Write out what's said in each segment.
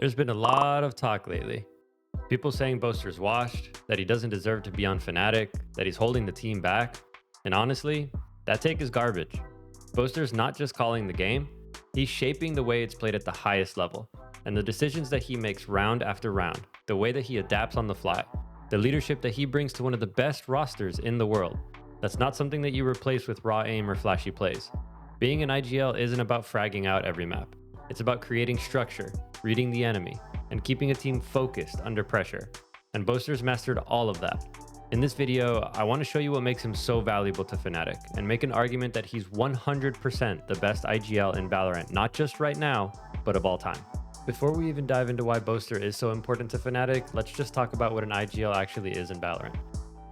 There's been a lot of talk lately. People saying Boaster's washed, that he doesn't deserve to be on Fnatic, that he's holding the team back. And honestly, that take is garbage. Boaster's not just calling the game, he's shaping the way it's played at the highest level. And the decisions that he makes round after round, the way that he adapts on the fly, the leadership that he brings to one of the best rosters in the world, that's not something that you replace with raw aim or flashy plays. Being an IGL isn't about fragging out every map. It's about creating structure, reading the enemy, and keeping a team focused under pressure. And Boaster's mastered all of that. In this video, I want to show you what makes him so valuable to Fnatic and make an argument that he's 100% the best IGL in Valorant, not just right now, but of all time. Before we even dive into why Boaster is so important to Fnatic, let's just talk about what an IGL actually is in Valorant.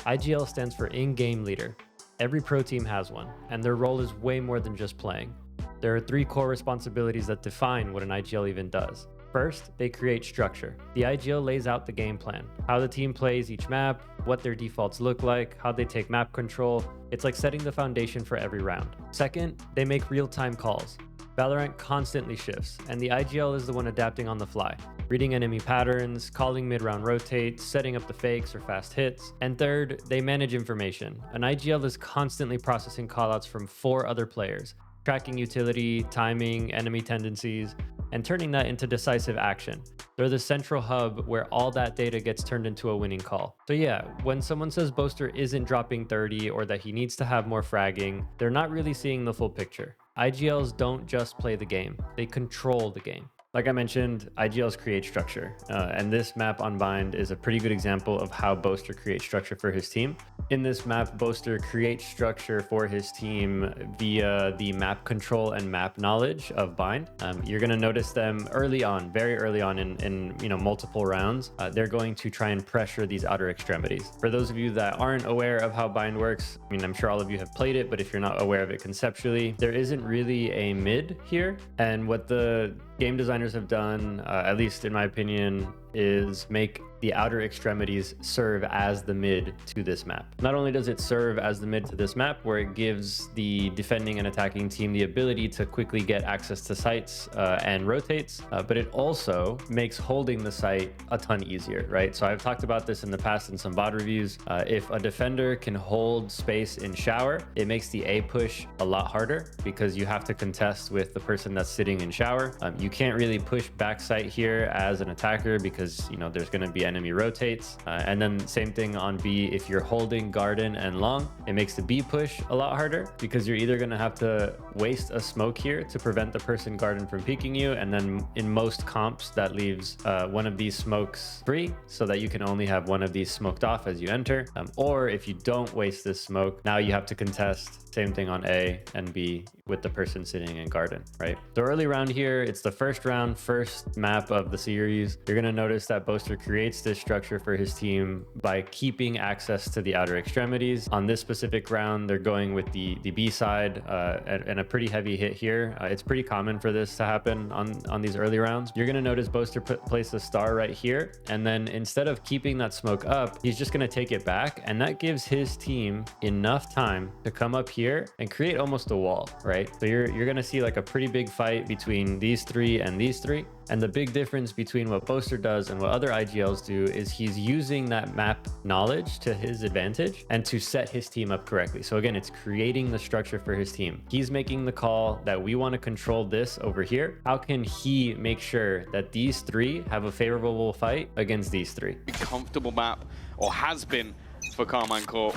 IGL stands for in-game leader. Every pro team has one, and their role is way more than just playing. There are three core responsibilities that define what an IGL even does. First, they create structure. The IGL lays out the game plan, how the team plays each map, what their defaults look like, how they take map control. It's like setting the foundation for every round. Second, they make real-time calls. Valorant constantly shifts, and the IGL is the one adapting on the fly, reading enemy patterns, calling mid-round rotates, setting up the fakes or fast hits. And third, they manage information. An IGL is constantly processing callouts from 4 other players, tracking utility, timing, enemy tendencies, and turning that into decisive action. They're the central hub where all that data gets turned into a winning call. So yeah, when someone says Boaster isn't dropping 30 or that he needs to have more fragging, they're not really seeing the full picture. IGLs don't just play the game, they control the game. Like I mentioned, IGLs create structure, and this map on Bind is a pretty good example of how Boaster creates structure for his team. In this map, Boaster creates structure for his team via the map control and map knowledge of Bind. You're going to notice them early on, very early on in multiple rounds. They're going to try and pressure these outer extremities. For those of you that aren't aware of how Bind works, I mean, I'm sure all of you have played it, but if you're not aware of it conceptually, there isn't really a mid here. And what the game designers have done, at least in my opinion, is make the outer extremities serve as the mid to this map. Not only does it serve as the mid to this map, where it gives the defending and attacking team the ability to quickly get access to sites and rotates, but it also makes holding the site a ton easier, right? So I've talked about this in the past in some VOD reviews. If a defender can hold space in shower, it makes the A push a lot harder because you have to contest with the person that's sitting in shower. You can't really push backside here as an attacker because there's going to be enemy rotates, and then same thing on B. If you're holding garden and long, it makes the B push a lot harder because you're either going to have to waste a smoke here to prevent the person garden from peeking you, and then in most comps that leaves one of these smokes free so that you can only have one of these smoked off as you enter, or if you don't waste this smoke, now you have to contest. Same thing on A and B with the person sitting in garden, right? So early round here, it's the first round, first map of the series. You're going to notice that Boaster creates this structure for his team by keeping access to the outer extremities. On this specific round, they're going with the B side and a pretty heavy hit here. It's pretty common for this to happen on these early rounds. You're going to notice Boaster place a star right here, and then instead of keeping that smoke up, he's just going to take it back, and that gives his team enough time to come up here and create almost a wall, right? So you're going to see like a pretty big fight between these three and these three. And the big difference between what Boaster does and what other IGLs do is he's using that map knowledge to his advantage and to set his team up correctly. So again, it's creating the structure for his team. He's making the call that we want to control this over here. How can he make sure that these three have a favorable fight against these three? Comfortable map, or has been, for Carmine Corp.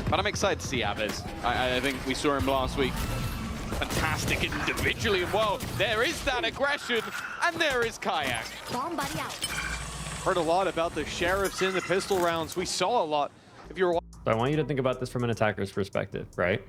But I'm excited to see Aves. I think we saw him last week. Fantastic individually, and well, there is that aggression, and there is Kayak. Bomb buddy out. Heard a lot about the sheriffs in the pistol rounds. We saw a lot. If you were So I want you to think about this from an attacker's perspective, right?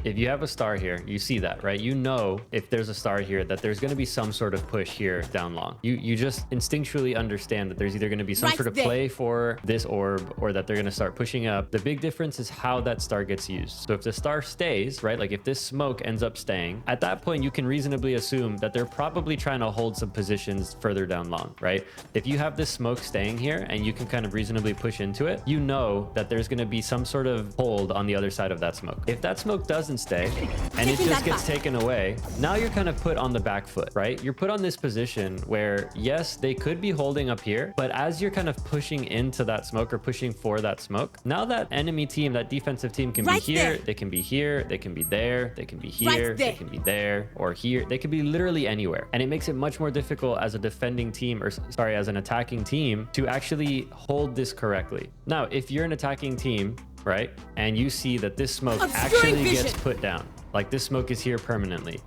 If you have a star here, you see that, right? You know if there's a star here that there's going to be some sort of push here down long. You just instinctually understand that there's either going to be some sort of play for this orb or that they're going to start pushing up. The big difference is how that star gets used. So if the star stays, right, like if this smoke ends up staying, at that point you can reasonably assume that they're probably trying to hold some positions further down long, right? If you have this smoke staying here and you can kind of reasonably push into it, you know that there's going to be some sort of hold on the other side of that smoke. If that smoke doesn't doesn't stay and it just gets taken away, now you're kind of put on the back foot, right? You're put on this position where, yes, they could be holding up here, but as you're kind of pushing into that smoke or pushing for that smoke, now that enemy team, that defensive team can be here, they can be here, they can be there, they can be here, they can be there, or here, they could be literally anywhere. And it makes it much more difficult as a defending team, or sorry, as an attacking team, to actually hold this correctly. Now, if you're an attacking team, right, and you see that this smoke actually gets put down, like this smoke is here permanently,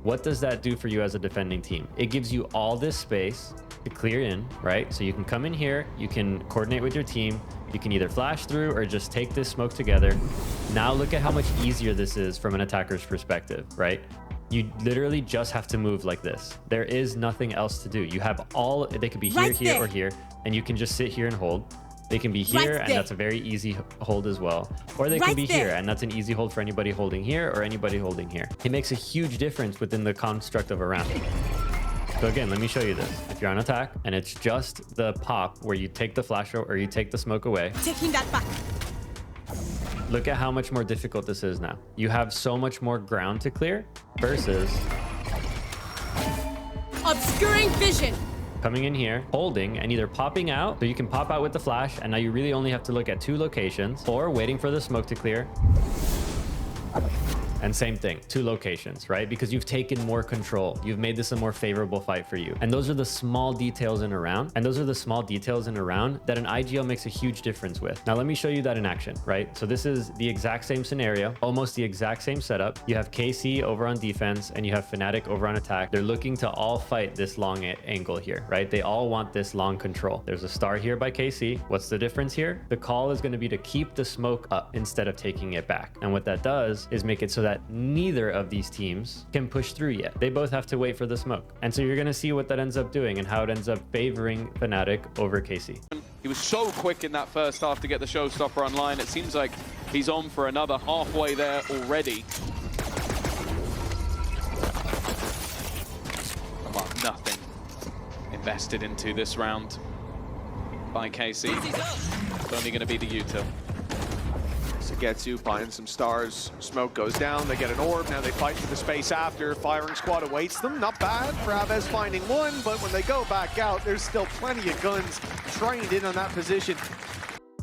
what does that do for you as a defending team? It gives you all this space to clear in, right? So you can come in here, you can coordinate with your team, you can either flash through or just take this smoke together. Now look at how much easier this is from an attacker's perspective, right? You literally just have to move like this. There is nothing else to do. You have all, they could be here, here, or here, and you can just sit here and hold. They can be here, and that's a very easy hold as well. Or they can be here, and that's an easy hold for anybody holding here or anybody holding here. It makes a huge difference within the construct of a round. So again, let me show you this. If you're on attack and it's just the pop where you take the flash or you take the smoke away. Taking that back. Look at how much more difficult this is now. You have so much more ground to clear versus obscuring vision. Coming in here, holding, and either popping out, so you can pop out with the flash, and now you really only have to look at 2 locations, or waiting for the smoke to clear. And same thing, 2 locations, right? Because you've taken more control. You've made this a more favorable fight for you. And those are the small details in a round. And those are the small details in a round that an IGL makes a huge difference with. Now, let me show you that in action, right? So this is the exact same scenario, almost the exact same setup. You have KC over on defense and you have Fnatic over on attack. They're looking to all fight this long angle here, right? They all want this long control. There's a star here by KC. What's the difference here? The call is going to be to keep the smoke up instead of taking it back. And what that does is make it so that neither of these teams can push through yet. They both have to wait for the smoke. And so you're going to see what that ends up doing and how it ends up favoring Fnatic over KC. He was so quick in that first half to get the showstopper online. It seems like he's on for another halfway there already. Well, nothing invested into this round by KC. It's only going to be the util. Getsu buying some stars. Smoke goes down. They get an orb. Now they fight for the space after. Firing squad awaits them. Not bad for Aves finding one, but when they go back out, there's still plenty of guns trained in on that position.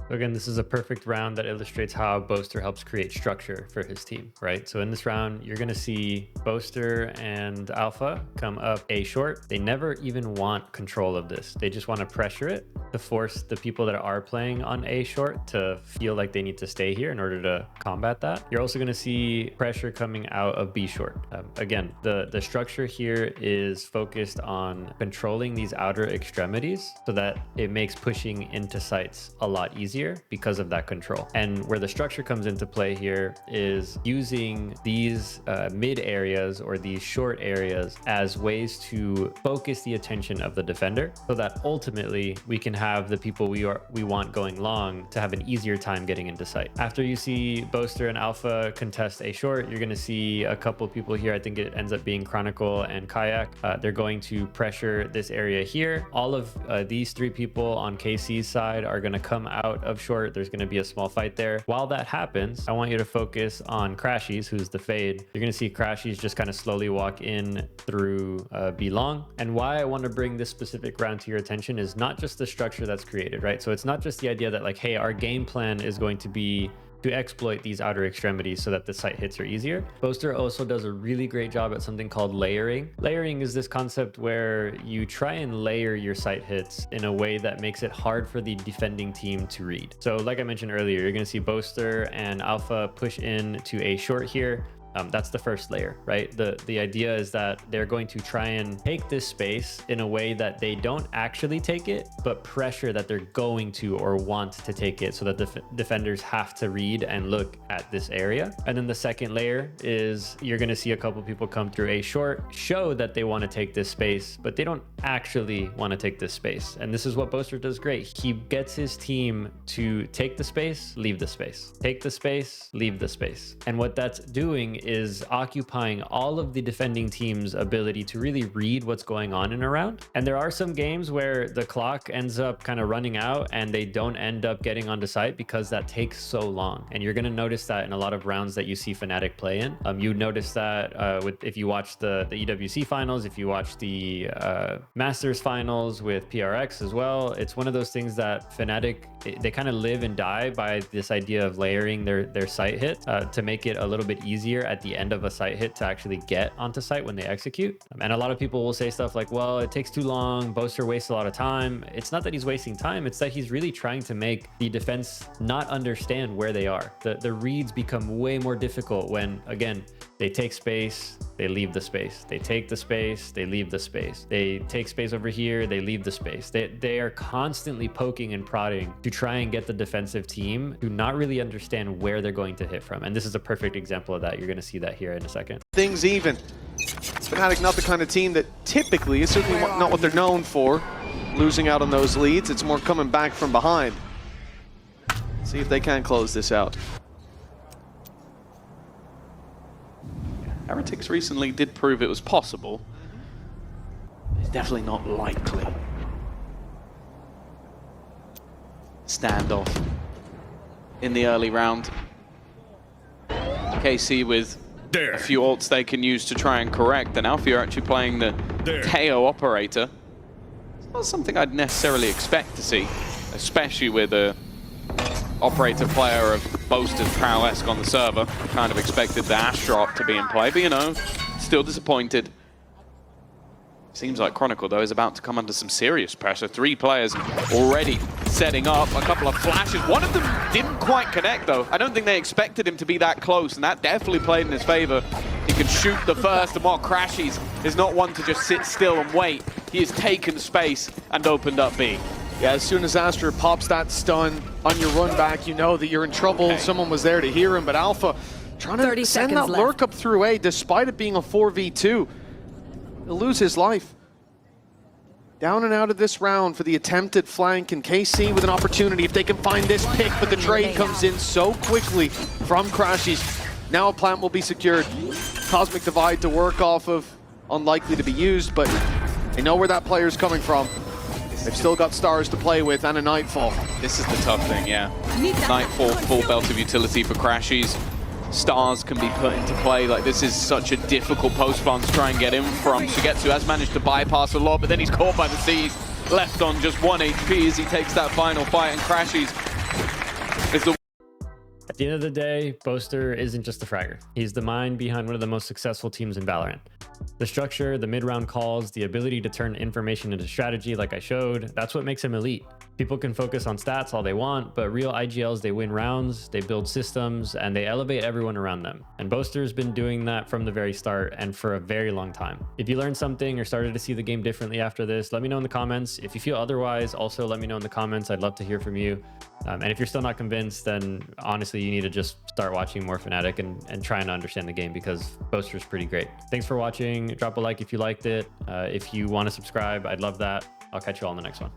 Again, this is a perfect round that illustrates how Boaster helps create structure for his team, right? So in this round, you're going to see Boaster and Alpha come up A short. They never even want control of this. They just want to pressure it to force the people that are playing on A short to feel like they need to stay here in order to combat that. You're also going to see pressure coming out of B short. Again, the structure here is focused on controlling these outer extremities so that it makes pushing into sites a lot easier because of that control. And where the structure comes into play here is using these mid areas or these short areas as ways to focus the attention of the defender so that ultimately we can have the people we want going long to have an easier time getting into sight. After you see Boaster and Alpha contest A short, you're going to see a couple people here. I think it ends up being Chronicle and Kayak. They're going to pressure this area here. All of these 3 people on KC's side are going to come out of short. There's going to be a small fight there. While that happens, I want you to focus on Crashies, who's the fade. You're going to see Crashies just kind of slowly walk in through B long. And why I want to bring this specific round to your attention is not just the structure that's created, right? So it's not just the idea that like, hey, our game plan is going to be to exploit these outer extremities so that the site hits are easier. Boaster also does a really great job at something called layering. Layering is this concept where you try and layer your site hits in a way that makes it hard for the defending team to read. So like I mentioned earlier, you're going to see Boaster and Alpha push in to A short here. That's the first layer, right? The idea is that they're going to try and take this space in a way that they don't actually take it, but pressure that they're going to or want to take it so that the defenders have to read and look at this area. And then the second layer is you're going to see a couple people come through A short, show that they want to take this space, but they don't actually want to take this space. And this is what Boaster does great. He gets his team to take the space, leave the space, take the space, leave the space. And what that's doing is occupying all of the defending team's ability to really read what's going on in a round. And there are some games where the clock ends up kind of running out and they don't end up getting onto site because that takes so long. And you're going to notice that in a lot of rounds that you see Fnatic play in. You notice that if you watch the EWC finals, if you watch the Masters finals with PRX as well, it's one of those things that Fnatic, they kind of live and die by this idea of layering their site hit to make it a little bit easier at the end of a site hit to actually get onto site when they execute. And a lot of people will say stuff like, well, it takes too long, Boaster wastes a lot of time. It's not that he's wasting time, it's that he's really trying to make the defense not understand where they are. The reads become way more difficult when, again, they take space, they leave the space. They take the space, they leave the space. They take space over here, they leave the space. They are constantly poking and prodding to try and get the defensive team to not really understand where they're going to hit from. And this is a perfect example of that. You're going to see that here in a second. Things even. Fnatic not the kind of team that typically is certainly not what they're known for, losing out on those leads. It's more coming back from behind. See if they can close this out. Heretics recently did prove it was possible. It's definitely not likely. Standoff in the early round. KC with a few ults they can use to try and correct, and Alfie are actually playing the KO operator. It's not something I'd necessarily expect to see, especially with a operator player of Boaster's prowess on the server. Kind of expected the Ash drop to be in play, but you know, still disappointed. Seems like Chronicle, though, is about to come under some serious pressure. 3 players already setting up, a couple of flashes. One of them didn't quite connect, though. I don't think they expected him to be that close, and that definitely played in his favor. He can shoot the first, and while Crashies is not one to just sit still and wait, he has taken space and opened up B. Yeah, as soon as Astra pops that stun on your run back, you know that you're in trouble. Okay. Someone was there to hear him, but Alpha trying to send that lurk up through A, despite it being a 4v2. He'll lose his life. Down and out of this round for the attempted flank, and KC with an opportunity if they can find this pick, but the trade comes in so quickly from Crashies. Now a plant will be secured. Cosmic Divide to work off of, unlikely to be used, but they know where that player's coming from. They've still got stars to play with and a Nightfall. This is the tough thing, yeah. Nightfall, full belt of utility for Crashies. Stars can be put into play. Like, this is such a difficult post plant to try and get in from. Sugetsu has managed to bypass a lot, but then he's caught by the Seas. Left on just 1 HP as he takes that final fight, and Crashies is the... At the end of the day, Boaster isn't just a fragger. He's the mind behind one of the most successful teams in Valorant. The structure, the mid-round calls, the ability to turn information into strategy like I showed, that's what makes him elite. People can focus on stats all they want, but real IGLs, they win rounds, they build systems, and they elevate everyone around them. And Boaster's been doing that from the very start and for a very long time. If you learned something or started to see the game differently after this, let me know in the comments. If you feel otherwise, also let me know in the comments. I'd love to hear from you. And if you're still not convinced, then honestly, you need to just start watching more Fnatic and trying to understand the game, because Boaster's pretty great. Thanks for watching. Drop a like if you liked it. If you want to subscribe, I'd love that. I'll catch you all in the next one.